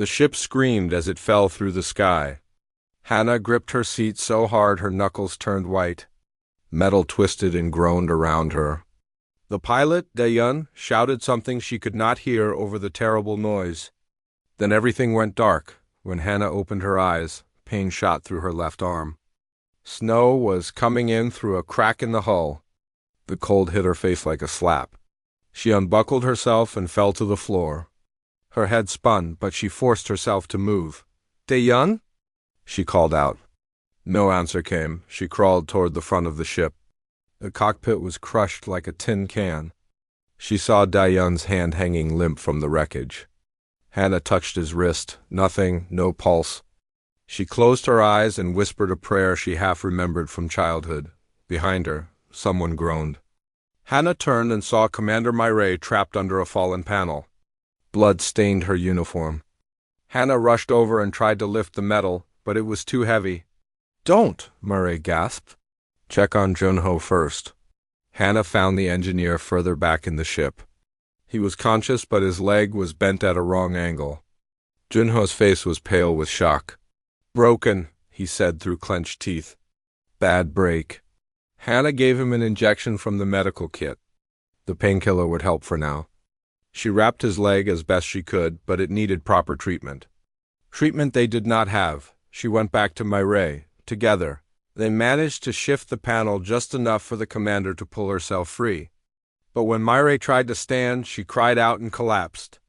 The ship screamed as it fell through the sky. Hannah gripped her seat so hard her knuckles turned white. Metal twisted and groaned around her. The pilot, Dayun, shouted something she could not hear over the terrible noise. Then everything went dark. When Hannah opened her eyes, pain shot through her left arm. Snow was coming in through a crack in the hull. The cold hit her face like a slap. She unbuckled herself and fell to the floor. Her head spun, but she forced herself to move. "Dayun?" she called out. No answer came. She crawled toward the front of the ship. The cockpit was crushed like a tin can. She saw Dayun's hand hanging limp from the wreckage. Hannah touched his wrist. Nothing, no pulse. She closed her eyes and whispered a prayer she half remembered from childhood. Behind her, someone groaned. Hannah turned and saw Commander Myray trapped under a fallen panel. Blood stained her uniform. Hannah rushed over and tried to lift the metal, but it was too heavy. "Don't!" Myray gasped. "Check on Junho first." Hannah found the engineer further back in the ship. He was conscious, but his leg was bent at a wrong angle. Junho's face was pale with shock. "Broken," he said through clenched teeth. "Bad break." Hannah gave him an injection from the medical kit. The painkiller would help for now. She wrapped his leg as best she could, but it needed proper treatment. Treatment they did not have. She went back to Myray. Together, they managed to shift the panel just enough for the commander to pull herself free. But when Myray tried to stand, she cried out and collapsed.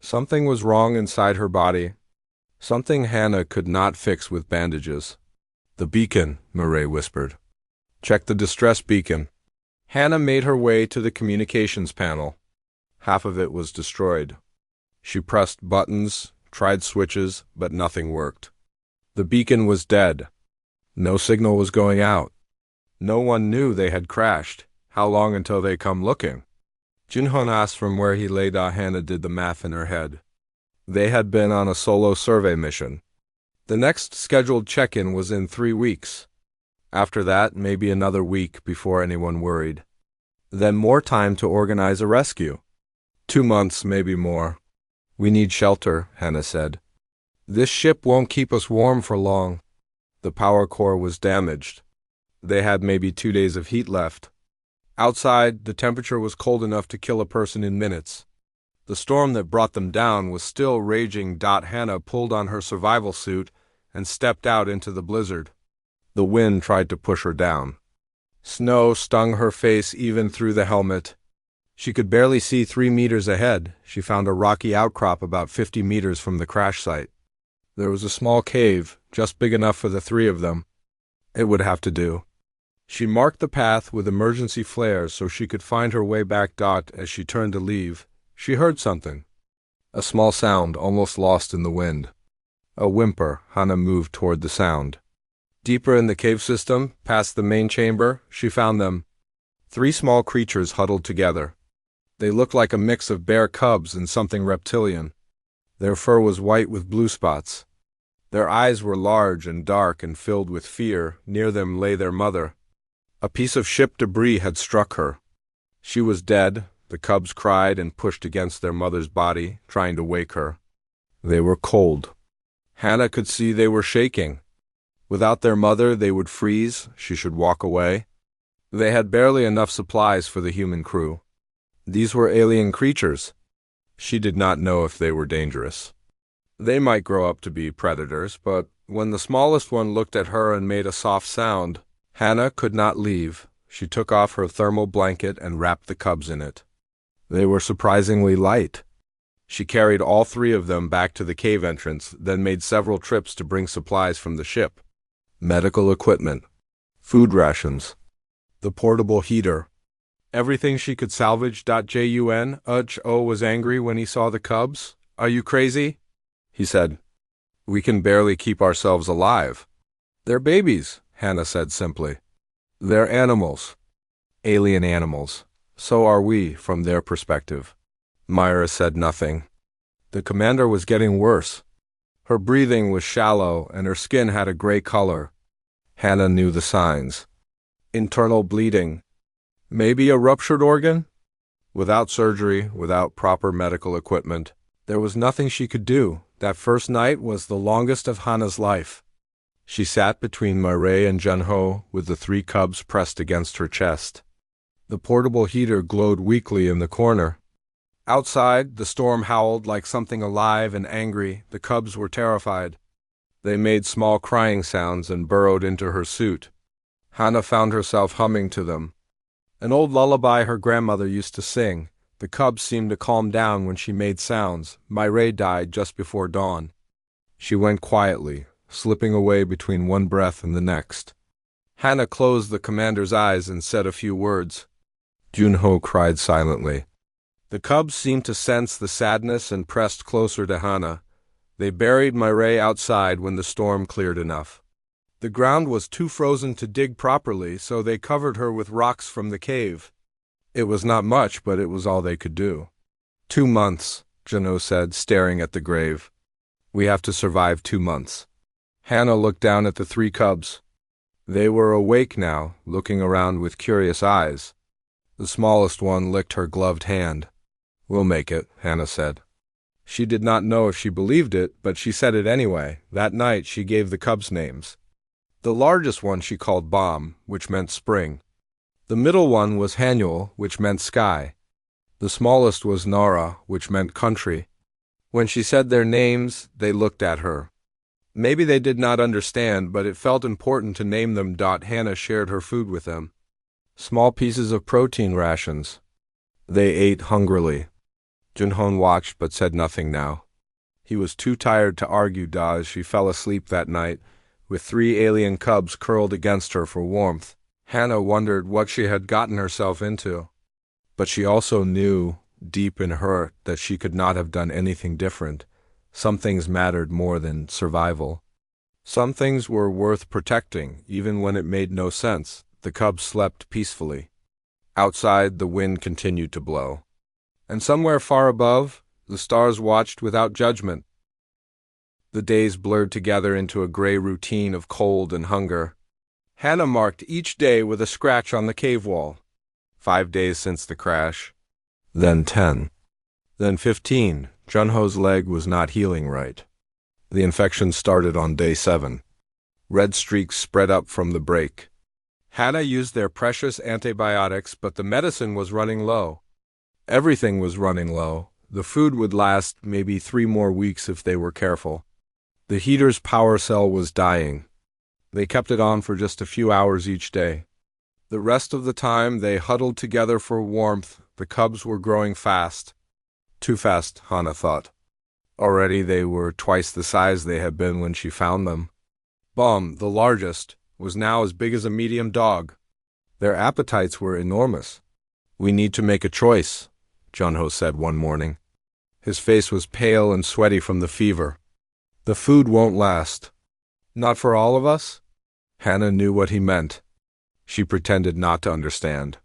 Something was wrong inside her body. Something Hannah could not fix with bandages. "The beacon," Myray whispered. "Check the distress beacon." Hannah made her way to the communications panel. Half of it was destroyed. She pressed buttons, tried switches, but nothing worked. The beacon was dead. No signal was going out. No one knew they had crashed. How long until they come looking? Junho asked from where he lay. Hannah did the math in her head. They had been on a solo survey mission. The next scheduled check-in was in 3 weeks. After that, maybe another week before anyone worried. Then more time to organize a rescue. 2 months, maybe more. "We need shelter," Hannah said. "This ship won't keep us warm for long." The power core was damaged. They had maybe 2 days of heat left. Outside, the temperature was cold enough to kill a person in minutes. The storm that brought them down was still raging. Hannah pulled on her survival suit and stepped out into the blizzard. The wind tried to push her down. Snow stung her face even through the helmet. She could barely see 3 meters ahead. She found a rocky outcrop about 50 meters from the crash site. There was a small cave, just big enough for the 3 of them. It would have to do. She marked the path with emergency flares so she could find her way back. As she turned to leave, she heard something. A small sound, almost lost in the wind. A whimper. Hannah moved toward the sound. Deeper in the cave system, past the main chamber, she found them. 3 small creatures huddled together. They looked like a mix of bear cubs and something reptilian. Their fur was white with blue spots. Their eyes were large and dark and filled with fear. Near them lay their mother. A piece of ship debris had struck her. She was dead. The cubs cried and pushed against their mother's body, trying to wake her. They were cold. Hannah could see they were shaking. Without their mother, they would freeze. She should walk away. They had barely enough supplies for the human crew. These were alien creatures. She did not know if they were dangerous. They might grow up to be predators, but when the smallest one looked at her and made a soft sound, Hannah could not leave. She took off her thermal blanket and wrapped the cubs in it. They were surprisingly light. She carried all 3 of them back to the cave entrance, then made several trips to bring supplies from the ship. Medical equipment, food rations, the portable heater. Everything she could salvage. Jun O was angry when he saw the cubs. "Are you crazy?" he said. "We can barely keep ourselves alive." "They're babies," Hannah said simply. "They're animals. Alien animals. So are we, from their perspective." Myra said nothing. The commander was getting worse. Her breathing was shallow, and her skin had a gray color. Hannah knew the signs. Internal bleeding. Maybe a ruptured organ? Without surgery, without proper medical equipment, There was nothing she could do. That first night was the longest of Hana's life. She sat between Mireille and Junho with the 3 cubs pressed against her chest. The portable heater glowed weakly in the corner. Outside, the storm howled like something alive and angry. The cubs were terrified. They made small crying sounds and burrowed into her suit. Hana found herself humming to them. An old lullaby her grandmother used to sing. The cubs seemed to calm down when she made sounds. Mireille died just before dawn. She went quietly, slipping away between one breath and the next. Hana closed the commander's eyes and said a few words. Junho cried silently. The cubs seemed to sense the sadness and pressed closer to Hana. They buried Mireille outside when the storm cleared enough. The ground was too frozen to dig properly, so they covered her with rocks from the cave. It was not much, but it was all they could do. 2 months, Junho said, staring at the grave. We have to survive 2 months. Hana looked down at the 3 cubs. They were awake now, looking around with curious eyes. The smallest one licked her gloved hand. We'll make it, Hana said. She did not know if she believed it, but she said it anyway. That night she gave the cubs names. The largest one she called Bomb, which meant spring. The middle one was Hanuel, which meant sky. The smallest was Nara, which meant country. When she said their names, they looked at her. Maybe they did not understand, but it felt important to name them. Hana shared her food with them. Small pieces of protein rations. They ate hungrily. Junho watched but said nothing now. He was too tired to argue as she fell asleep that night, with 3 alien cubs curled against her for warmth. Hana wondered what she had gotten herself into. But she also knew, deep in her, that she could not have done anything different. Some things mattered more than survival. Some things were worth protecting, even when it made no sense. The cubs slept peacefully. Outside, the wind continued to blow. And somewhere far above, the stars watched without judgment. The days blurred together into a gray routine of cold and hunger. Hana marked each day with a scratch on the cave wall. 5 days since the crash. Then 10. Then 15. Junho's leg was not healing right. The infection started on day 7. Red streaks spread up from the break. Hana used their precious antibiotics, but the medicine was running low. Everything was running low. The food would last maybe 3 more weeks if they were careful. The heater's power cell was dying. They kept it on for just a few hours each day. The rest of the time, they huddled together for warmth. The cubs were growing fast. Too fast, Hana thought. Already they were twice the size they had been when she found them. Bomb, the largest, was now as big as a medium dog. Their appetites were enormous. We need to make a choice, Junho said one morning. His face was pale and sweaty from the fever. The food won't last. Not for all of us? Hana knew what he meant. She pretended not to understand.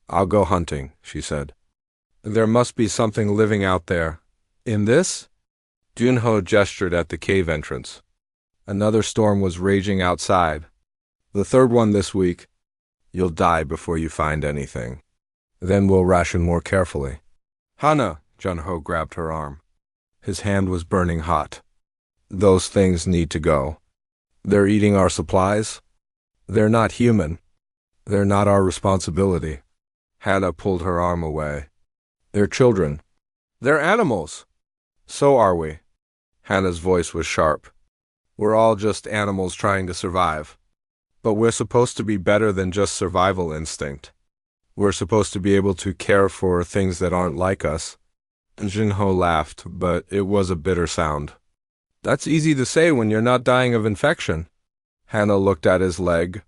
I'll go hunting, she said. There must be something living out there. In this? Junho gestured at the cave entrance. Another storm was raging outside. The 3rd one this week. You'll die before you find anything. Then we'll ration more carefully. Hana, Junho grabbed her arm. His hand was burning hot. Those things need to go. They're eating our supplies. They're not human. They're not our responsibility. Hana pulled her arm away. They're children. They're animals. So are we. Hana's voice was sharp. We're all just animals trying to survive. But we're supposed to be better than just survival instinct. We're supposed to be able to care for things that aren't like us. Junho laughed, but it was a bitter sound. That's easy to say when you're not dying of infection. Hana looked at his leg.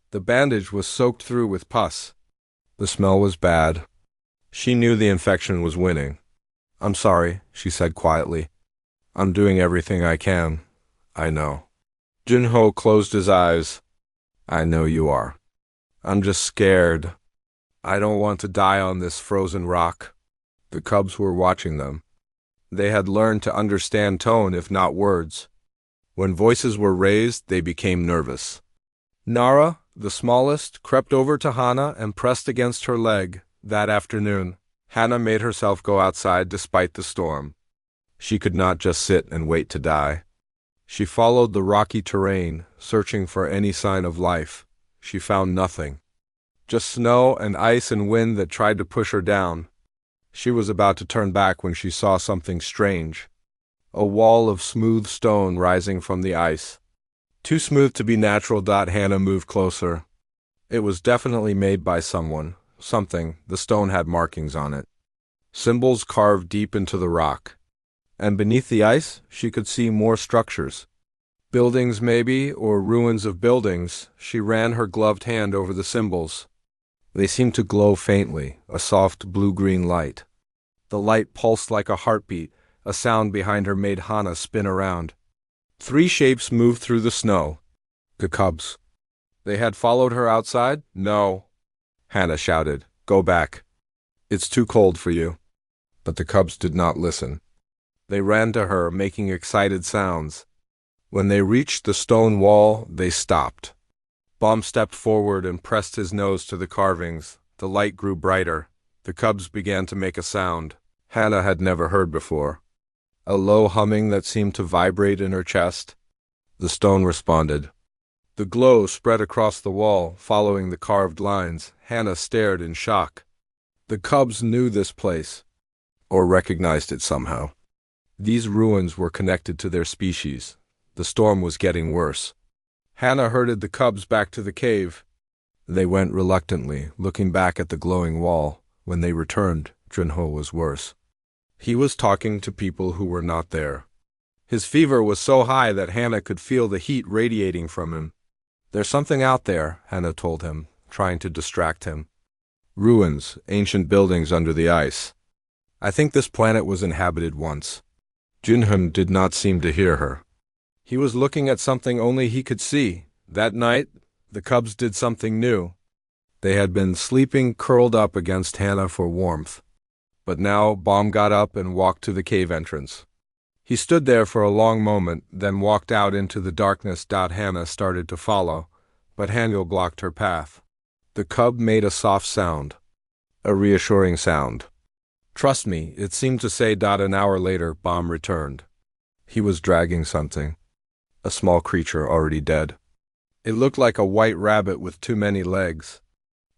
The bandage was soaked through with pus. The smell was bad. She knew the infection was winning. I'm sorry, she said quietly. I'm doing everything I can. I know. Junho closed his eyes. I know you are. I'm just scared. I don't want to die on this frozen rock. The cubs were watching them. They had learned to understand tone, if not words. When voices were raised, they became nervous. Nara, the smallest, crept over to Hana and pressed against her leg. That afternoon, Hana made herself go outside despite the storm. She could not just sit and wait to die. She followed the rocky terrain, searching for any sign of life. She found nothing. Just snow and ice and wind that tried to push her down. She was about to turn back when she saw something strange. A wall of smooth stone rising from the ice. Too smooth to be natural. Hannah moved closer. It was definitely made by someone. Something. The stone had markings on it. Symbols carved deep into the rock. And beneath the ice, she could see more structures. Buildings maybe, or ruins of buildings. She ran her gloved hand over the symbols. They seemed to glow faintly, a soft blue-green light. The light pulsed like a heartbeat. A sound behind her made Hannah spin around. 3 shapes moved through the snow. The cubs. They had followed her outside? No. Hannah shouted, "Go back. It's too cold for you." But the cubs did not listen. They ran to her, making excited sounds. When they reached the stone wall, they stopped. Baum stepped forward and pressed his nose to the carvings. The light grew brighter. The cubs began to make a sound Hannah had never heard before. A low humming that seemed to vibrate in her chest. The stone responded. The glow spread across the wall, following the carved lines. Hannah stared in shock. The cubs knew this place, or recognized it somehow. These ruins were connected to their species. The storm was getting worse. Hannah herded the cubs back to the cave. They went reluctantly, looking back at the glowing wall. When they returned, Junho was worse. He was talking to people who were not there. His fever was so high that Hannah could feel the heat radiating from him. "There's something out there," Hannah told him, trying to distract him. "Ruins, ancient buildings under the ice. I think this planet was inhabited once." Junho did not seem to hear her. He was looking at something only he could see. That night, the cubs did something new. They had been sleeping curled up against Hannah for warmth. But now Baum got up and walked to the cave entrance. He stood there for a long moment, then walked out into the darkness. Hannah started to follow, but Haniel blocked her path. The cub made a soft sound, a reassuring sound. "Trust me," it seemed to say. An hour later, Baum returned. He was dragging something, a small creature already dead. It looked like a white rabbit with too many legs.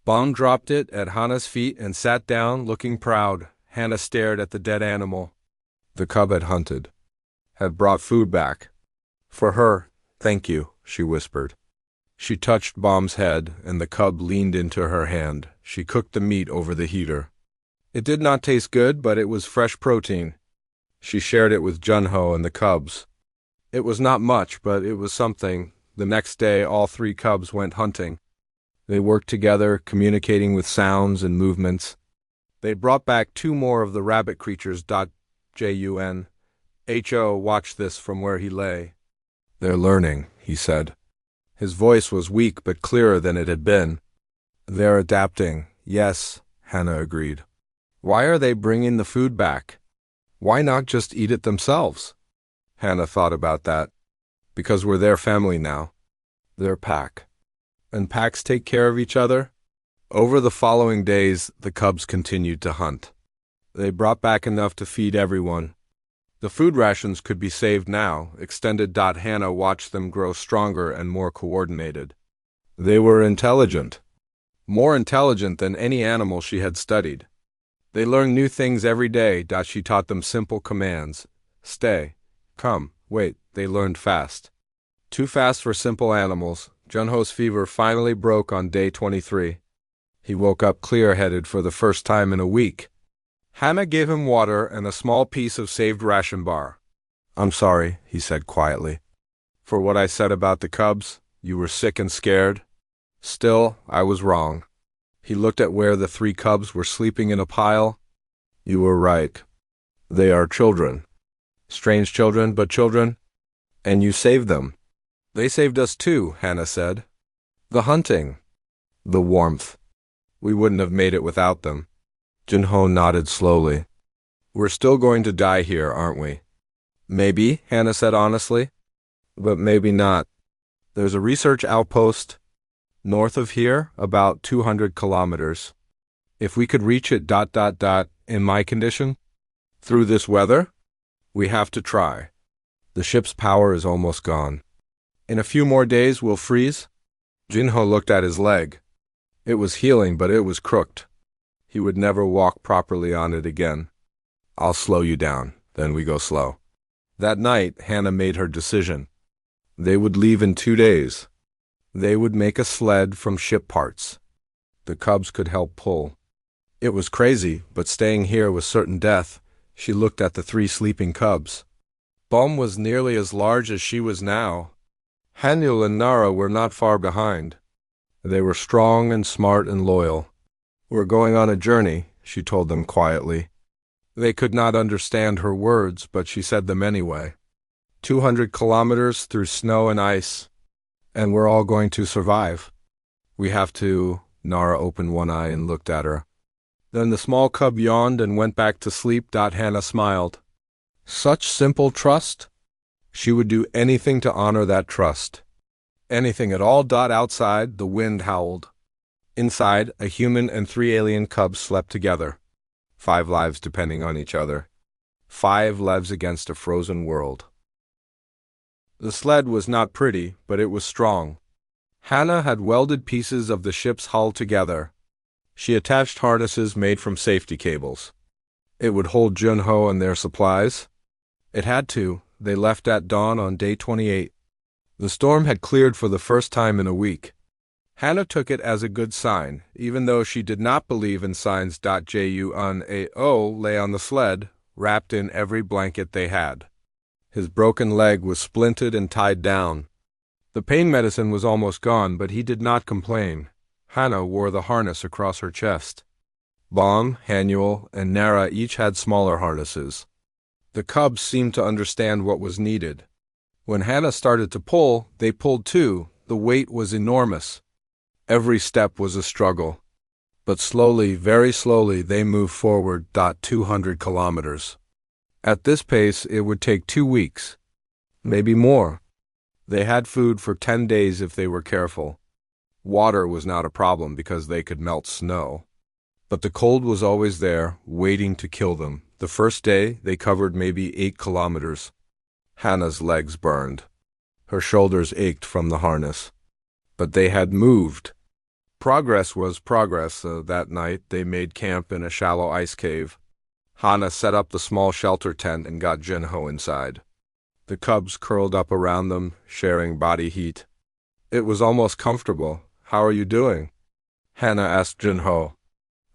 Baum dropped it at Hannah's feet and sat down, looking proud. Hannah stared at the dead animal. The cub had hunted, had brought food back. For her, "Thank you," she whispered. She touched Baum's head, and the cub leaned into her hand. She cooked the meat over the heater. It did not taste good, but it was fresh protein. She shared it with Junho and the cubs. It was not much, but it was something. The next day, all 3 cubs went hunting. They worked together, communicating with sounds and movements. They brought back 2 more of the rabbit creatures. Junho watched this from where he lay. "They're learning," he said. His voice was weak but clearer than it had been. "They're adapting." "Yes," Hannah agreed. "Why are they bringing the food back? Why not just eat it themselves?" Hannah thought about that. "Because we're their family now. Their pack. And packs take care of each other." Over the following days, the cubs continued to hunt. They brought back enough to feed everyone. The food rations could be saved now. Extended. Hannah watched them grow stronger and more coordinated. They were intelligent. More intelligent than any animal she had studied. They learned new things every day. She taught them simple commands. "Stay. Come. Wait." They learned fast. Too fast for simple animals. Junho's fever finally broke on day 23. He woke up clear-headed for the first time in a week. Hannah gave him water and a small piece of saved ration bar. "I'm sorry," he said quietly. "For what I said about the cubs. You were sick and scared. Still, I was wrong." He looked at where the 3 cubs were sleeping in a pile. "You were right. They are children. Strange children, but children. And you saved them." "They saved us too," Hannah said. "The hunting. The warmth. We wouldn't have made it without them." Junho nodded slowly. "We're still going to die here, aren't we?" "Maybe," Hannah said honestly. "But maybe not. There's a research outpost north of here, about 200 kilometers. If we could reach it, in my condition, through this weather, We have to try. The ship's power is almost gone. In a few more days we'll freeze? Jinho looked at his leg. It was healing, but it was crooked. He would never walk properly on it again. I'll slow you down, then we go slow. That night, Hannah made her decision. They would leave in 2 days. They would make a sled from ship parts. The cubs could help pull. It was crazy, but staying here was certain death. She looked at the 3 sleeping cubs. Bom was nearly as large as she was now. Hanyul and Nara were not far behind. They were strong and smart and loyal. We're going on a journey, she told them quietly. They could not understand her words, but she said them anyway. 200 kilometers through snow and ice, and we're all going to survive. We have to. Nara opened one eye and looked at her. Then the small cub yawned and went back to sleep. Hannah smiled. Such simple trust? She would do anything to honor that trust. Anything at all. Outside, the wind howled. Inside, a human and 3 alien cubs slept together. 5 lives depending on each other. 5 lives against a frozen world. The sled was not pretty, but it was strong. Hannah had welded pieces of the ship's hull together. She attached harnesses made from safety cables. It would hold Junho and their supplies. It had to. They left at dawn on day 28. The storm had cleared for the first time in a week. Hannah took it as a good sign, even though she did not believe in signs. Junao lay on the sled, wrapped in every blanket they had. His broken leg was splinted and tied down. The pain medicine was almost gone, but he did not complain. Hannah wore the harness across her chest. Bom, Hanyul, and Nara each had smaller harnesses. The cubs seemed to understand what was needed. When Hannah started to pull, they pulled too. The weight was enormous. Every step was a struggle. But slowly, very slowly, they moved forward. 200 kilometers. At this pace, it would take 2 weeks. Maybe more. They had food for 10 days if they were careful. Water was not a problem because they could melt snow. But the cold was always there, waiting to kill them. The first day, they covered maybe 8 kilometers. Hannah's legs burned. Her shoulders ached from the harness. But they had moved. Progress was progress. That night, they made camp in a shallow ice cave. Hannah set up the small shelter tent and got Junho inside. The cubs curled up around them, sharing body heat. It was almost comfortable. How are you doing? Hannah asked Junho.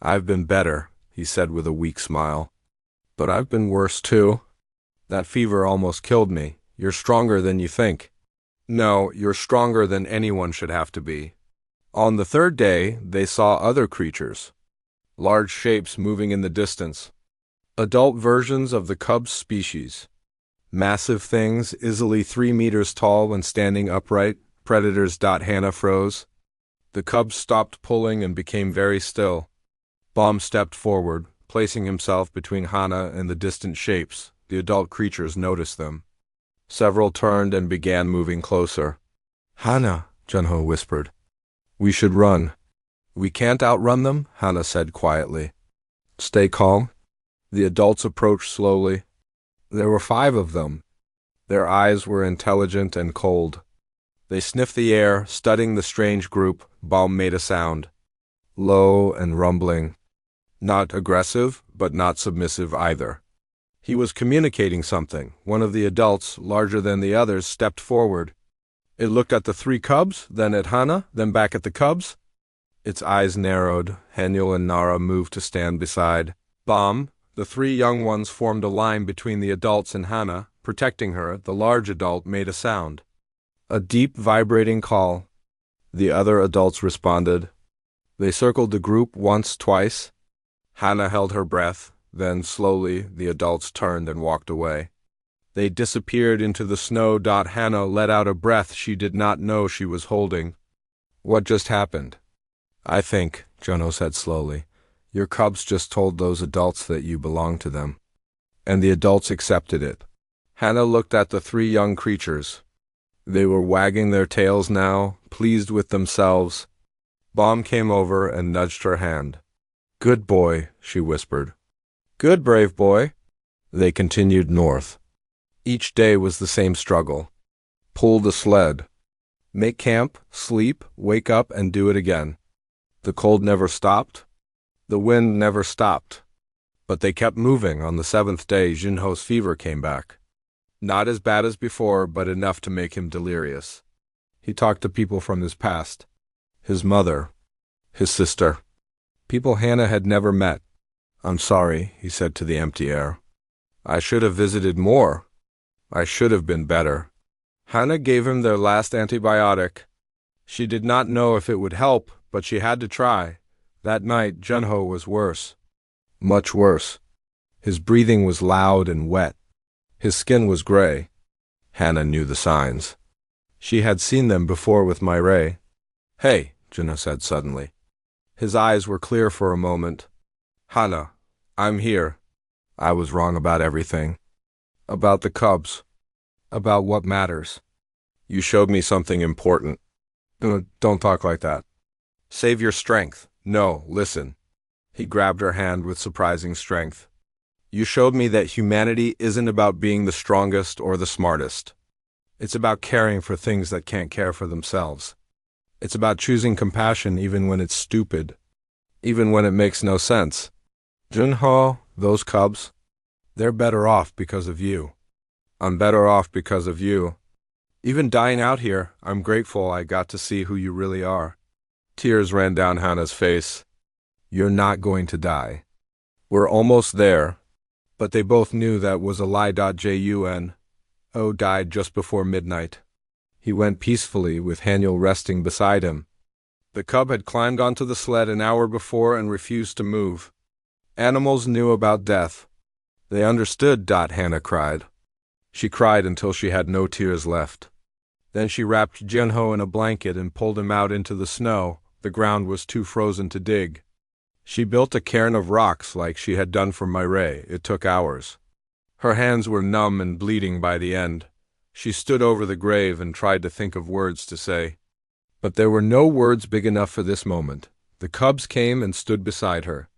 I've been better, he said with a weak smile. But I've been worse too. That fever almost killed me. You're stronger than you think. No, you're stronger than anyone should have to be. On the 3rd day, they saw other creatures. Large shapes moving in the distance. Adult versions of the cub's species. Massive things, easily 3 meters tall when standing upright. Predators. Hannah froze. The cubs stopped pulling and became very still. Bom stepped forward, placing himself between Hannah and the distant shapes. The adult creatures noticed them. Several turned and began moving closer. Hannah, Junho whispered. We should run. We can't outrun them, Hannah said quietly. Stay calm. The adults approached slowly. There were 5 of them. Their eyes were intelligent and cold. They sniffed the air, studying the strange group. Bom made a sound. Low and rumbling. Not aggressive, but not submissive either. He was communicating something. One of the adults, larger than the others, stepped forward. It looked at the 3 cubs, then at Hannah, then back at the cubs. Its eyes narrowed. Hanyul and Nara moved to stand beside Bom. The 3 young ones formed a line between the adults and Hannah, protecting her. The large adult made a sound. A deep, vibrating call. The other adults responded. They circled the group once, twice. Hannah held her breath. Then, slowly, the adults turned and walked away. They disappeared into the snow. Hannah let out a breath she did not know she was holding. What just happened? I think, Junho said slowly, your cubs just told those adults that you belong to them. And the adults accepted it. Hannah looked at the 3 young creatures. They were wagging their tails now, pleased with themselves. Bom came over and nudged her hand. Good boy, she whispered. Good, brave boy. They continued north. Each day was the same struggle. Pull the sled. Make camp, sleep, wake up, and do it again. The cold never stopped. The wind never stopped. But they kept moving. On the seventh day, Junho's fever came back. Not as bad as before, but enough to make him delirious. He talked to people from his past. His mother. His sister. People Hannah had never met. "I'm sorry," he said to the empty air. "I should have visited more. I should have been better." Hannah gave him their last antibiotic. She did not know if it would help, but she had to try. That night, Junho was worse. Much worse. His breathing was loud and wet. His skin was gray. Hannah knew the signs. She had seen them before with Mireille. "Hey," Junho said suddenly. His eyes were clear for a moment. "Hannah, I'm here. I was wrong about everything. About the cubs. About what matters. You showed me something important. Don't talk like that. Save your strength. No, listen." He grabbed her hand with surprising strength. "You showed me that humanity isn't about being the strongest or the smartest. It's about caring for things that can't care for themselves. It's about choosing compassion even when it's stupid, even when it makes no sense. Junho, those cubs, they're better off because of you. I'm better off because of you. Even dying out here, I'm grateful I got to see who you really are." Tears ran down Hannah's face. "You're not going to die. We're almost there." But they both knew that was a lie. Junho died just before midnight. He went peacefully, with Haniel resting beside him. The cub had climbed onto the sled an hour before and refused to move. Animals knew about death. They understood. Hannah cried. She cried until she had no tears left. Then she wrapped Junho in a blanket and pulled him out into the snow. The ground was too frozen to dig. She built a cairn of rocks like she had done for Mireille. It took hours. Her hands were numb and bleeding by the end. She stood over the grave and tried to think of words to say. But there were no words big enough for this moment. The cubs came and stood beside her.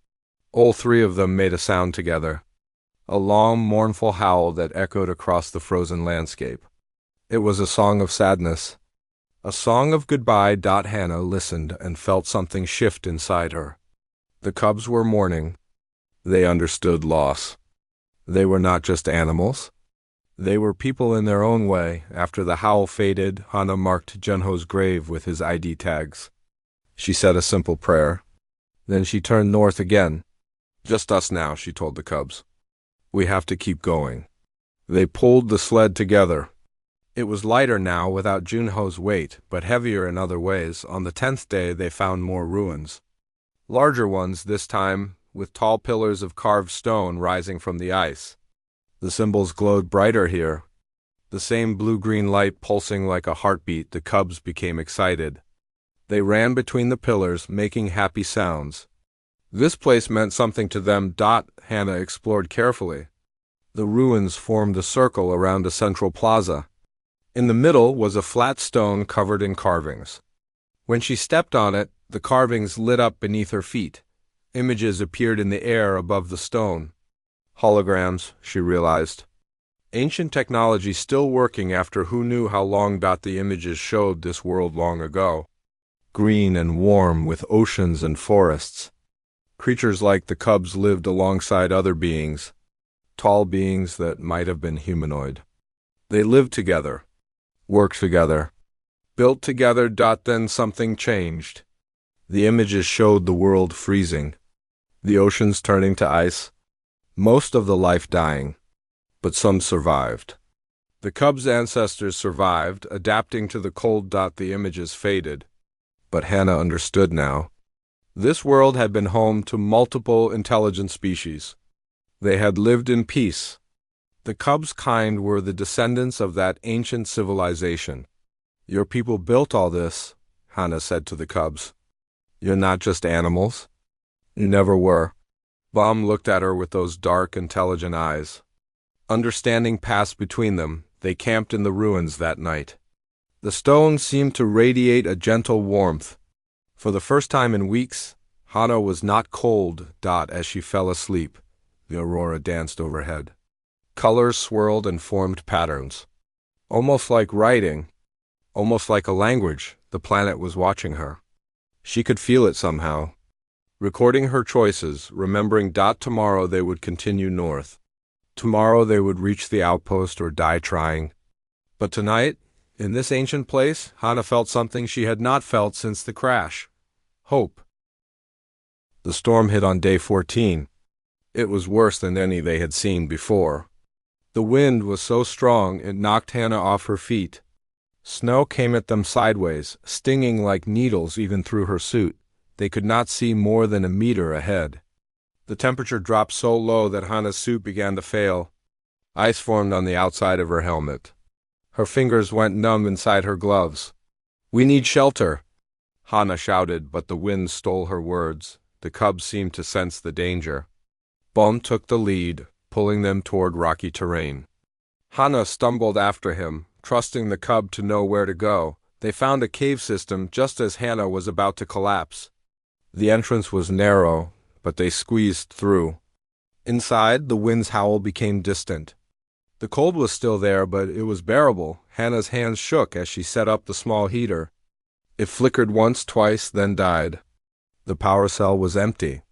All three of them made a sound together. A long, mournful howl that echoed across the frozen landscape. It was a song of sadness. A song of goodbye. Hannah listened and felt something shift inside her. The cubs were mourning. They understood loss. They were not just animals. They were people in their own way. After the howl faded, Hannah marked Junho's grave with his ID tags. She said a simple prayer. Then she turned north again. "Just us now," she told the cubs. "We have to keep going." They pulled the sled together. It was lighter now without Junho's weight, but heavier in other ways. On the 10th day they found more ruins. Larger ones this time, with tall pillars of carved stone rising from the ice. The symbols glowed brighter here. The same blue-green light pulsing like a heartbeat. The cubs became excited. They ran between the pillars, making happy sounds. This place meant something to them. Hannah explored carefully. The ruins formed a circle around a central plaza. In the middle was a flat stone covered in carvings. When she stepped on it, the carvings lit up beneath her feet. Images appeared in the air above the stone. Holograms, she realized. Ancient technology still working after who knew how long. The images showed this world long ago. Green and warm with oceans and forests. Creatures like the cubs lived alongside other beings. Tall beings that might have been humanoid. They lived together. Worked together. Built together. Then something changed. The images showed the world freezing. The oceans turning to ice. Most of the life dying. But some survived. The cubs' ancestors survived, adapting to the cold. The images faded. But Hannah understood now. This world had been home to multiple intelligent species. They had lived in peace. The cubs' kind were the descendants of that ancient civilization. "Your people built all this," Hannah said to the cubs. "You're not just animals. You never were." Baum looked at her with those dark, intelligent eyes. Understanding passed between them. They camped in the ruins that night. The stone seemed to radiate a gentle warmth. For the first time in weeks, Hannah was not cold. As she fell asleep, the aurora danced overhead. Colors swirled and formed patterns. Almost like writing, almost like a language, the planet was watching her. She could feel it somehow. Recording her choices, remembering tomorrow they would continue north. Tomorrow they would reach the outpost or die trying. But tonight, in this ancient place, Hana felt something she had not felt since the crash. Hope. The storm hit on day 14. It was worse than any they had seen before. The wind was so strong it knocked Hana off her feet. Snow came at them sideways, stinging like needles even through her suit. They could not see more than a meter ahead. The temperature dropped so low that Hana's suit began to fail. Ice formed on the outside of her helmet. Her fingers went numb inside her gloves. "We need shelter," Hana shouted, but the wind stole her words. The cubs seemed to sense the danger. Bom took the lead, pulling them toward rocky terrain. Hana stumbled after him, trusting the cub to know where to go. They found a cave system just as Hana was about to collapse. The entrance was narrow, but they squeezed through. Inside, the wind's howl became distant. The cold was still there, but it was bearable. Hana's hands shook as she set up the small heater. It flickered once, twice, then died. The power cell was empty.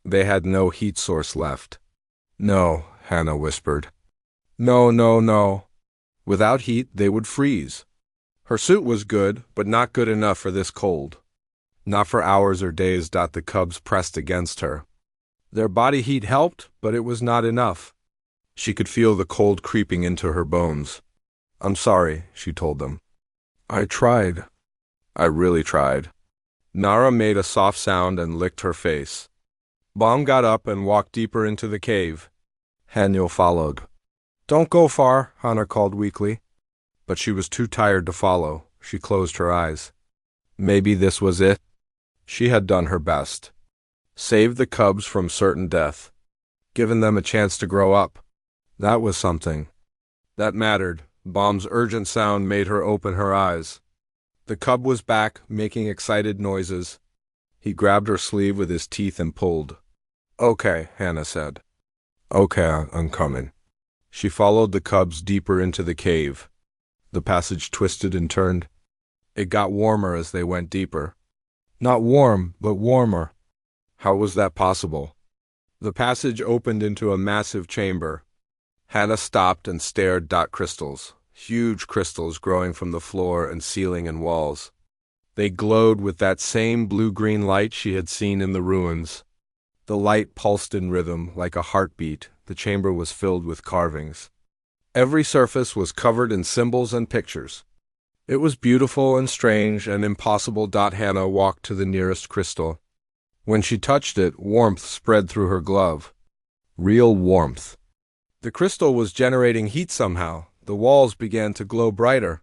They had no heat source left. "No," Hana whispered. "No, no, no." Without heat, they would freeze. Her suit was good, but not good enough for this cold. Not for hours or days. The cubs pressed against her. Their body heat helped, but it was not enough. She could feel the cold creeping into her bones. "I'm sorry," she told them. "I tried. I really tried." Nara made a soft sound and licked her face. Bom got up and walked deeper into the cave. Haniel followed. "Don't go far," Hana called weakly. But she was too tired to follow. She closed her eyes. Maybe this was it. She had done her best. Saved the cubs from certain death. Given them a chance to grow up. That was something. That mattered. Bom's urgent sound made her open her eyes. The cub was back, making excited noises. He grabbed her sleeve with his teeth and pulled. "Okay," Hana said. "Okay, I'm coming." She followed the cubs deeper into the cave. The passage twisted and turned. It got warmer as they went deeper. Not warm, but warmer. How was that possible? The passage opened into a massive chamber. Hana stopped and stared. Crystals. Huge crystals growing from the floor and ceiling and walls. They glowed with that same blue-green light she had seen in the ruins. The light pulsed in rhythm, like a heartbeat. The chamber was filled with carvings. Every surface was covered in symbols and pictures. It was beautiful and strange and impossible. Hana walked to the nearest crystal. When she touched it, warmth spread through her glove. Real warmth. The crystal was generating heat somehow. The walls began to glow brighter.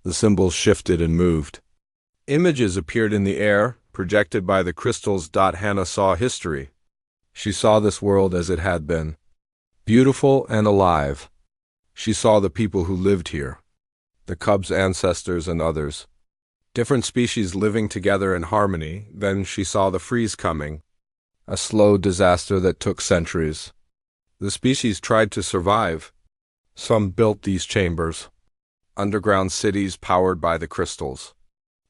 The symbols shifted and moved. Images appeared in the air, projected by the crystals. Hana saw history. She saw this world as it had been. Beautiful and alive. She saw the people who lived here. The cubs' ancestors and others. Different species living together in harmony. Then she saw the freeze coming. A slow disaster that took centuries. The species tried to survive. Some built these chambers. Underground cities powered by the crystals.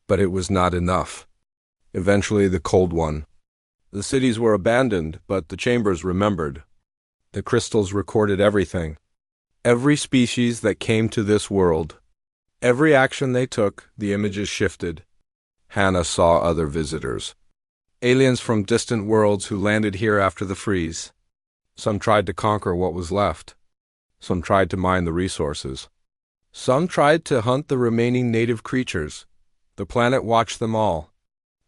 But it was not enough. Eventually the cold won. The cities were abandoned, but the chambers remembered. The crystals recorded everything. Every species that came to this world. Every action they took, the images shifted. Hana saw other visitors. Aliens from distant worlds who landed here after the freeze. Some tried to conquer what was left. Some tried to mine the resources. Some tried to hunt the remaining native creatures. The planet watched them all.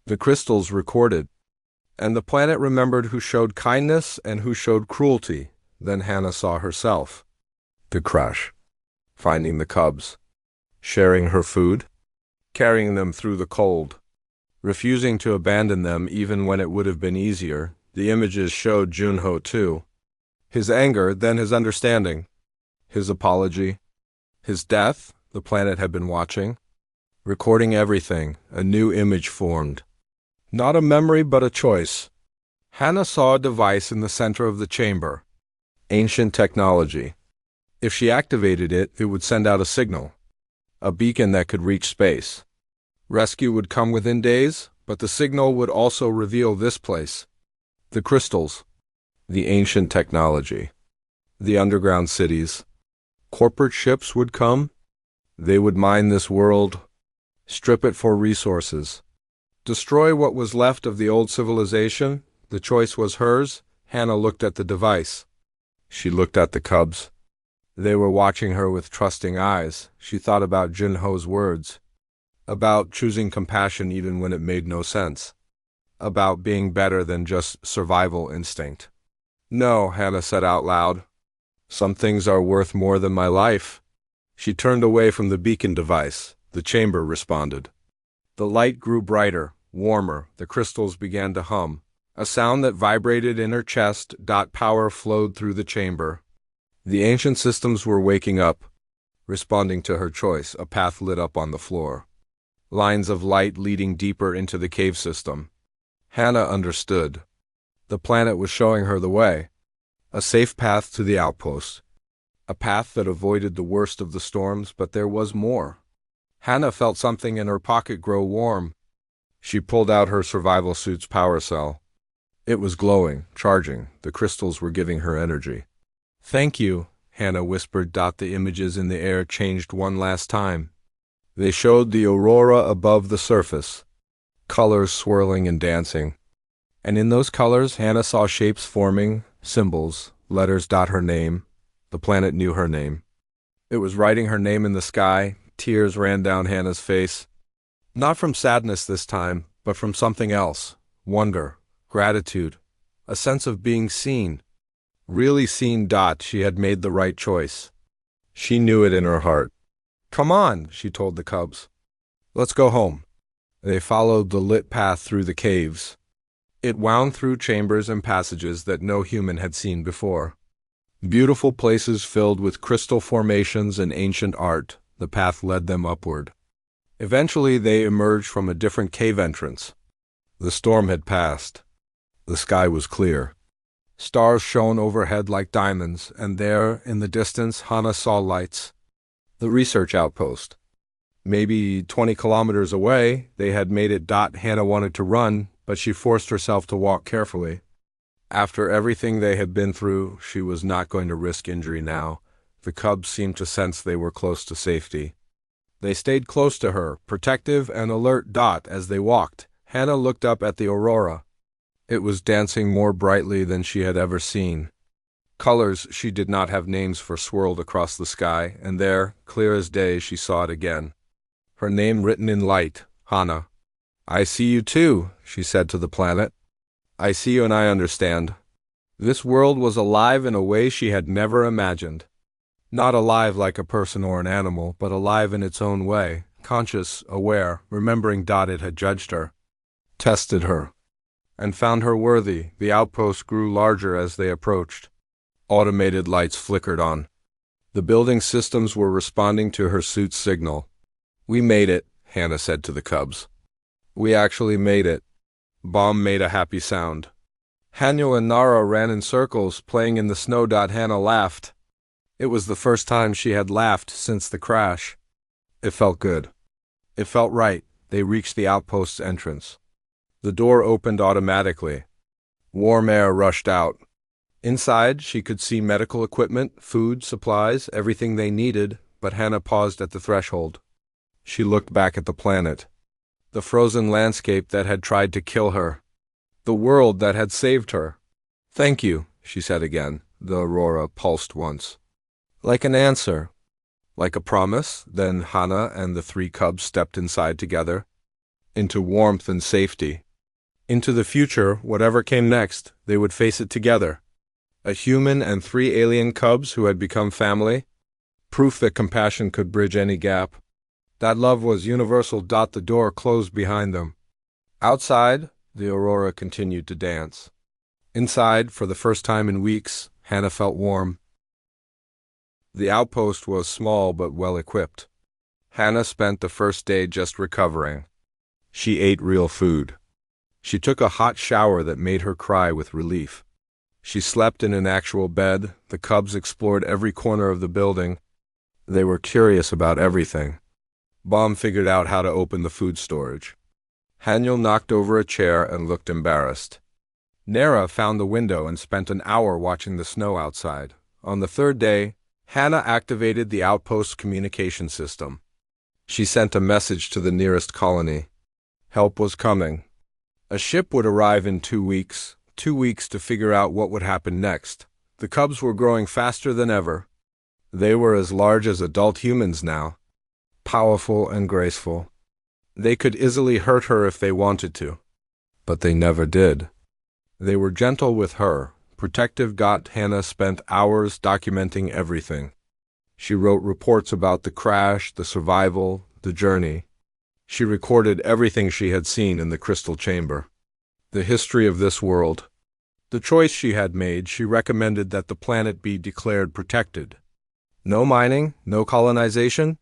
The crystals recorded. And the planet remembered who showed kindness and who showed cruelty. Then Hana saw herself. The crash. Finding the cubs. Sharing her food. Carrying them through the cold. Refusing to abandon them even when it would have been easier. The images showed Junho too. His anger, then his understanding. His apology. His death, the planet had been watching. Recording everything, a new image formed. Not a memory, but a choice. Hana saw a device in the center of the chamber. Ancient technology. If she activated it, it would send out a signal, a beacon that could reach space. Rescue would come within days, but the signal would also reveal this place. The crystals, the ancient technology, the underground cities. Corporate ships would come. They would mine this world, strip it for resources, destroy what was left of the old civilization. The choice was hers. Hannah looked at the device. She looked at the cubs. They were watching her with trusting eyes. She thought about Jinho's words, about choosing compassion even when it made no sense, about being better than just survival instinct. No, Hannah said out loud. Some things are worth more than my life. She turned away from the beacon device. The chamber responded. The light grew brighter, warmer. The crystals began to hum. A sound that vibrated in her chest. Power flowed through the chamber. The ancient systems were waking up, responding to her choice. A path lit up on the floor, lines of light leading deeper into the cave system. Hannah understood. The planet was showing her the way, a safe path to the outpost, a path that avoided the worst of the storms, but there was more. Hannah felt something in her pocket grow warm. She pulled out her survival suit's power cell. It was glowing, charging. The crystals were giving her energy. Thank you, Hannah whispered. The images in the air changed one last time. They showed the aurora above the surface, colors swirling and dancing. And in those colors, Hannah saw shapes forming, symbols, letters. Her name. The planet knew her name. It was writing her name in the sky. Tears ran down Hannah's face. Not from sadness this time, but from something else. Wonder, gratitude, a sense of being seen. Really seen. She had made the right choice. She knew it in her heart. Come on, she told the cubs. Let's go home. They followed the lit path through the caves. It wound through chambers and passages that no human had seen before. Beautiful places filled with crystal formations and ancient art. The path led them upward. Eventually they emerged from a different cave entrance. The storm had passed. The sky was clear. Stars shone overhead like diamonds, and there, in the distance, Hannah saw lights. The research outpost. Maybe 20 kilometers away, they had made it. Hannah wanted to run, but she forced herself to walk carefully. After everything they had been through, she was not going to risk injury now. The cubs seemed to sense they were close to safety. They stayed close to her, protective and alert. As they walked, Hannah looked up at the aurora. It was dancing more brightly than she had ever seen. Colors she did not have names for swirled across the sky, and there, clear as day, she saw it again. Her name written in light, Hannah. I see you too, she said to the planet. I see you and I understand. This world was alive in a way she had never imagined. Not alive like a person or an animal, but alive in its own way, conscious, aware, remembering. It had judged her, tested her, and found her worthy. The outpost grew larger as they approached. Automated lights flickered on. The building systems were responding to her suit's signal. We made it, Hannah said to the cubs. We actually made it. Bomb made a happy sound. Hanyo and Nara ran in circles, playing in the snow. Hannah laughed. It was the first time she had laughed since the crash. It felt good. It felt right. They reached the outpost's entrance. The door opened automatically. Warm air rushed out. Inside, she could see medical equipment, food, supplies, everything they needed, but Hannah paused at the threshold. She looked back at the planet. The frozen landscape that had tried to kill her. The world that had saved her. Thank you, she said again. The aurora pulsed once. Like an answer. Like a promise. Then Hannah and the 3 cubs stepped inside together. Into warmth and safety. Into the future, whatever came next, they would face it together. A human and 3 alien cubs who had become family. Proof that compassion could bridge any gap. That love was universal. The door closed behind them. Outside, the aurora continued to dance. Inside, for the first time in weeks, Hannah felt warm. The outpost was small but well-equipped. Hannah spent the first day just recovering. She ate real food. She took a hot shower that made her cry with relief. She slept in an actual bed. The cubs explored every corner of the building. They were curious about everything. Bomb figured out how to open the food storage. Haniel knocked over a chair and looked embarrassed. Nera found the window and spent an hour watching the snow outside. On the third day, Hannah activated the outpost communication system. She sent a message to the nearest colony. Help was coming. A ship would arrive in 2 weeks, 2 weeks to figure out what would happen next. The cubs were growing faster than ever. They were as large as adult humans now, powerful and graceful. They could easily hurt her if they wanted to, but they never did. They were gentle with her, protective. Hannah spent hours documenting everything. She wrote reports about the crash, the survival, the journey. She recorded everything she had seen in the crystal chamber. The history of this world. The choice she had made. She recommended that the planet be declared protected. No mining, no colonization,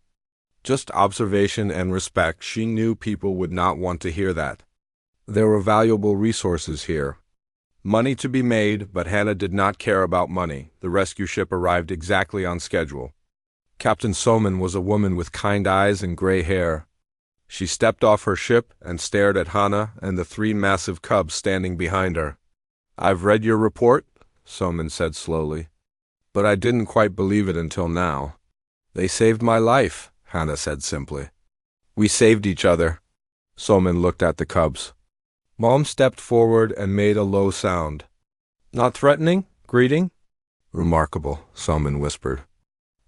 just observation and respect. She knew people would not want to hear that. There were valuable resources here. Money to be made, but Hannah did not care about money. The rescue ship arrived exactly on schedule. Captain Soman was a woman with kind eyes and gray hair. She stepped off her ship and stared at Hannah and the 3 massive cubs standing behind her. "I've read your report," Soman said slowly, "but I didn't quite believe it until now." "They saved my life," Hannah said simply. "We saved each other." Soman looked at the cubs. Mom stepped forward and made a low sound. "Not threatening? Greeting?" "Remarkable," Soman whispered.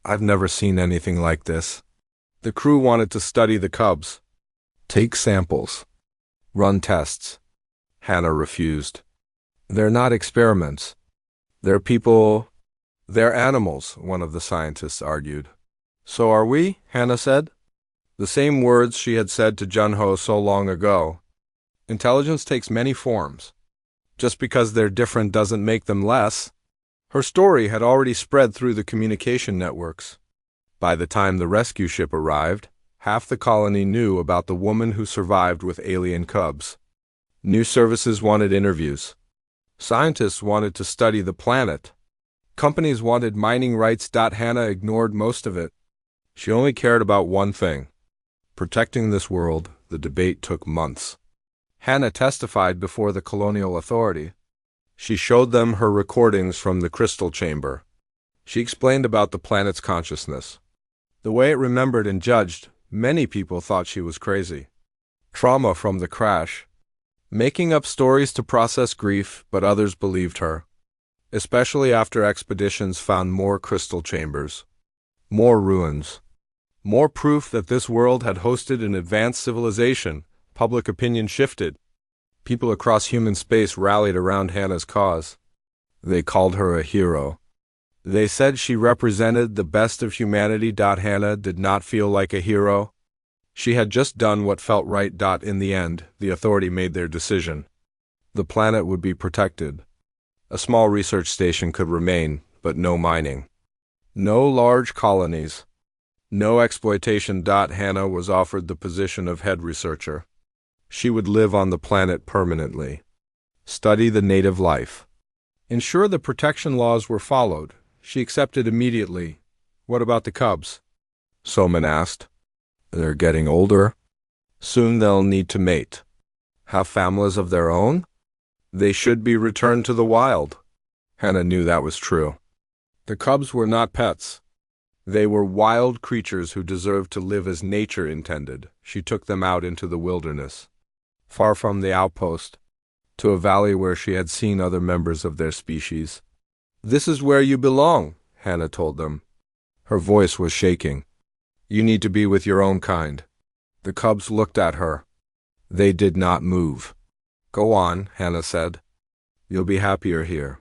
"I've never seen anything like this." The crew wanted to study the cubs. Take samples. Run tests. Hannah refused. "They're not experiments. They're people. They're animals," one of the scientists argued. "So are we," Hannah said. The same words she had said to Junho so long ago. Intelligence takes many forms. Just because they're different doesn't make them less. Her story had already spread through the communication networks. By the time the rescue ship arrived, half the colony knew about the woman who survived with alien cubs. News services wanted interviews. Scientists wanted to study the planet. Companies wanted mining rights. Hannah ignored most of it. She only cared about one thing: protecting this world. The debate took months. Hannah testified before the colonial authority. She showed them her recordings from the crystal chamber. She explained about the planet's consciousness. The way it remembered and judged, many people thought she was crazy. Trauma from the crash. Making up stories to process grief, but others believed her. Especially after expeditions found more crystal chambers. More ruins. More proof that this world had hosted an advanced civilization. Public opinion shifted. People across human space rallied around Hannah's cause. They called her a hero. They said she represented the best of humanity. Hannah did not feel like a hero. She had just done what felt right. In the end, the authority made their decision. The planet would be protected. A small research station could remain, but no mining. No large colonies. No exploitation. Hannah was offered the position of head researcher. She would live on the planet permanently. Study the native life. Ensure the protection laws were followed. She accepted immediately. "What about the cubs?" Soman asked. "They're getting older. Soon they'll need to mate. Have families of their own? They should be returned to the wild." Hannah knew that was true. The cubs were not pets. They were wild creatures who deserved to live as nature intended. She took them out into the wilderness, far from the outpost, to a valley where she had seen other members of their species. "This is where you belong," Hannah told them. Her voice was shaking. "You need to be with your own kind." The cubs looked at her. They did not move. "Go on," Hannah said. "You'll be happier here."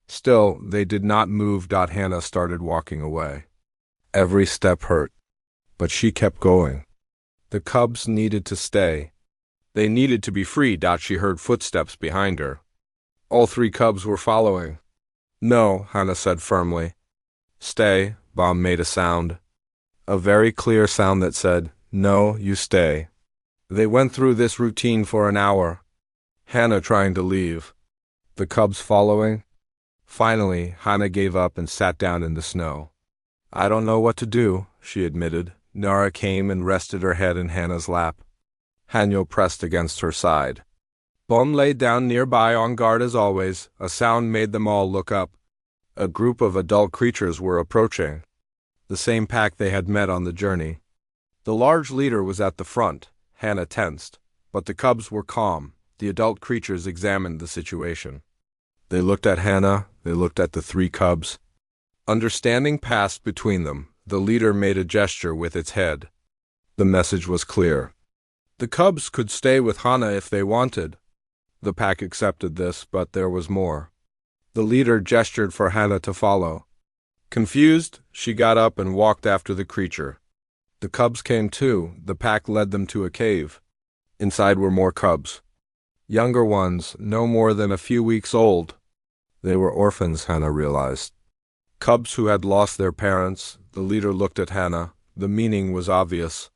Still, they did not move. Hannah started walking away. Every step hurt, but she kept going. The cubs needed to stay. They needed to be free. She heard footsteps behind her. All 3 cubs were following. "No," Hannah said firmly. "Stay." Bomb made a sound. A very clear sound that said, "No, you stay." They went through this routine for an hour. Hannah trying to leave. The cubs following. Finally, Hannah gave up and sat down in the snow. I don't know what to do, she admitted. Nara came and rested her head in Hannah's lap. Hanyo pressed against her side. Bom lay down nearby on guard as always. A sound made them all look up. A group of adult creatures were approaching. The same pack they had met on the journey. The large leader was at the front. Hannah tensed. But the cubs were calm. The adult creatures examined the situation. They looked at Hannah. They looked at the three cubs. Understanding passed between them. The leader made a gesture with its head. The message was clear. The cubs could stay with Hannah if they wanted. The pack accepted this, but there was more. The leader gestured for Hannah to follow. Confused, she got up and walked after the creature. The cubs came too. The pack led them to a cave. Inside were more cubs. Younger ones, no more than a few weeks old. They were orphans, Hannah realized. Cubs who had lost their parents. The leader looked at Hannah. The meaning was obvious.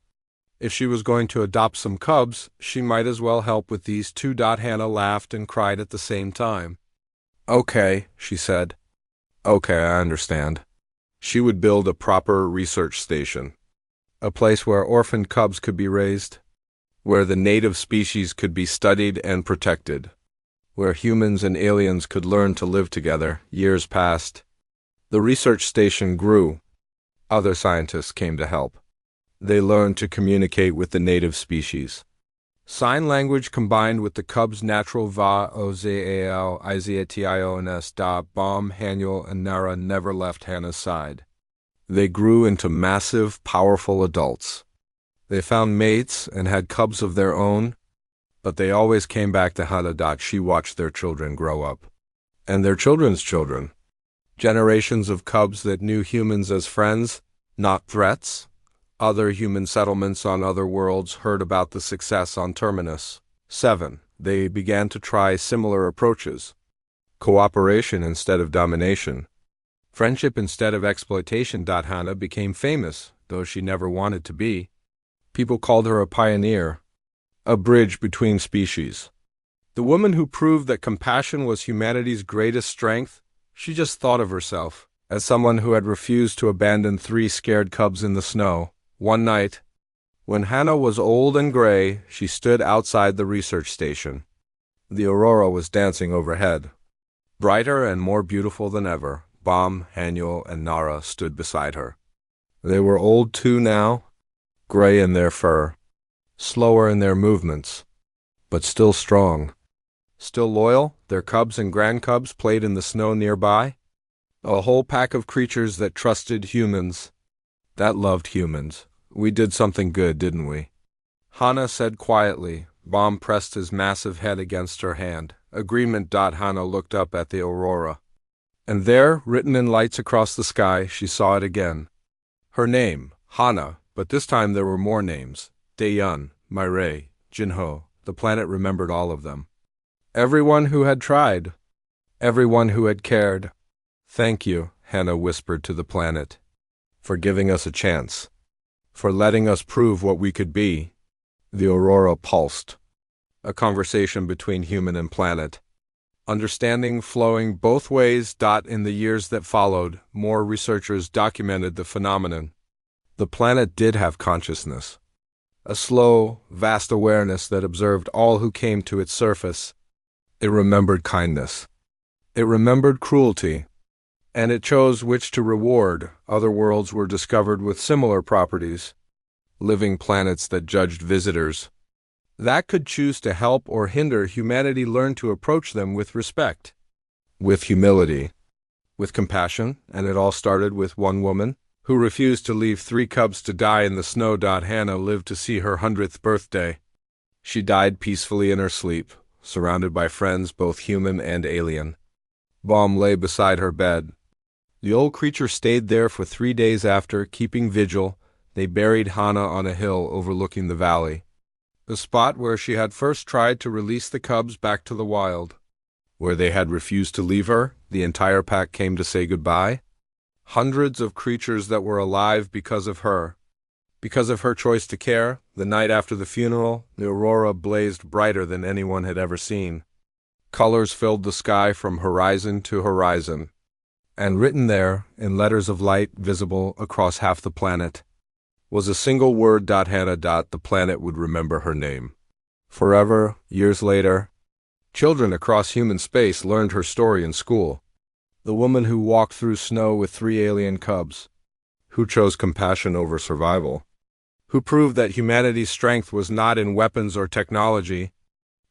If she was going to adopt some cubs, she might as well help with these two. Hannah laughed and cried at the same time. Okay, she said. Okay, I understand. She would build a proper research station. A place where orphaned cubs could be raised. Where the native species could be studied and protected. Where humans and aliens could learn to live together. Years passed. The research station grew. Other scientists came to help. They learned to communicate with the native species. Sign language combined with the cubs' natural va-o-z-a-l, i-z-a-t-i-o-n-s, Bom, Haniel, and Nara never left Hannah's side. They grew into massive, powerful adults. They found mates and had cubs of their own, but they always came back to Hannah. She watched their children grow up. And their children's children. Generations of cubs that knew humans as friends, not threats. Other human settlements on other worlds heard about the success on Terminus 7. They began to try similar approaches. Cooperation instead of domination. Friendship instead of exploitation. Hannah became famous, though she never wanted to be. People called her a pioneer, a bridge between species. The woman who proved that compassion was humanity's greatest strength. She just thought of herself as someone who had refused to abandon three scared cubs in the snow. One night, when Hannah was old and gray, she stood outside the research station. The aurora was dancing overhead. Brighter and more beautiful than ever, Bom, Haniel, and Nara stood beside her. They were old too now, gray in their fur, slower in their movements, but still strong. Still loyal, their cubs and grandcubs played in the snow nearby. A whole pack of creatures that trusted humans, that loved humans. We did something good, didn't we? Hannah said quietly. Bom pressed his massive head against her hand. Agreement. Hannah looked up at the aurora. And there, written in lights across the sky, she saw it again. Her name, Hannah, but this time there were more names. Daeyun, Mireille, Jinho. The planet remembered all of them. Everyone who had tried. Everyone who had cared. Thank you, Hannah whispered to the planet, for giving us a chance. For letting us prove what we could be. The aurora pulsed. A conversation between human and planet. Understanding flowing both ways. In the years that followed, more researchers documented the phenomenon. The planet did have consciousness. A slow, vast awareness that observed all who came to its surface. It remembered kindness. It remembered cruelty. And it chose which to reward. Other worlds were discovered with similar properties. Living planets that judged visitors. That could choose to help or hinder. Humanity learned to approach them with respect. With humility. With compassion. And it all started with one woman who refused to leave three cubs to die in the snow. Hannah lived to see her 100th birthday. She died peacefully in her sleep, surrounded by friends both human and alien. Bom lay beside her bed. The old creature stayed there for 3 days after, keeping vigil. They buried Hannah on a hill overlooking the valley, the spot where she had first tried to release the cubs back to the wild. Where they had refused to leave her, the entire pack came to say goodbye. Hundreds of creatures that were alive because of her. Because of her choice to care. The night after the funeral, the aurora blazed brighter than anyone had ever seen. Colors filled the sky from horizon to horizon, and written there, in letters of light visible across half the planet, was a single word. Hannah. The planet would remember her name. Forever, years later, children across human space learned her story in school. The woman who walked through snow with 3 alien cubs, who chose compassion over survival, who proved that humanity's strength was not in weapons or technology,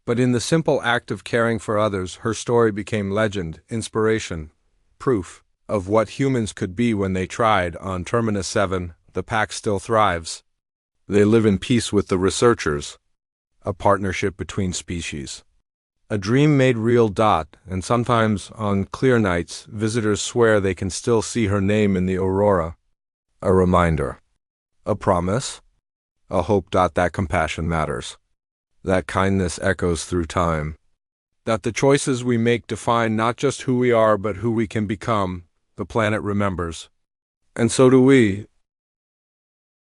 but in the simple act of caring for others. Her story became legend, inspiration, proof of what humans could be when they tried. On Terminus 7, the pack still thrives. They live in peace with the researchers, a partnership between species. A dream made real. And sometimes, on clear nights, visitors swear they can still see her name in the aurora. A reminder. A promise. A hope. That compassion matters. That kindness echoes through time. That the choices we make define not just who we are but who we can become. The planet remembers. And so do we.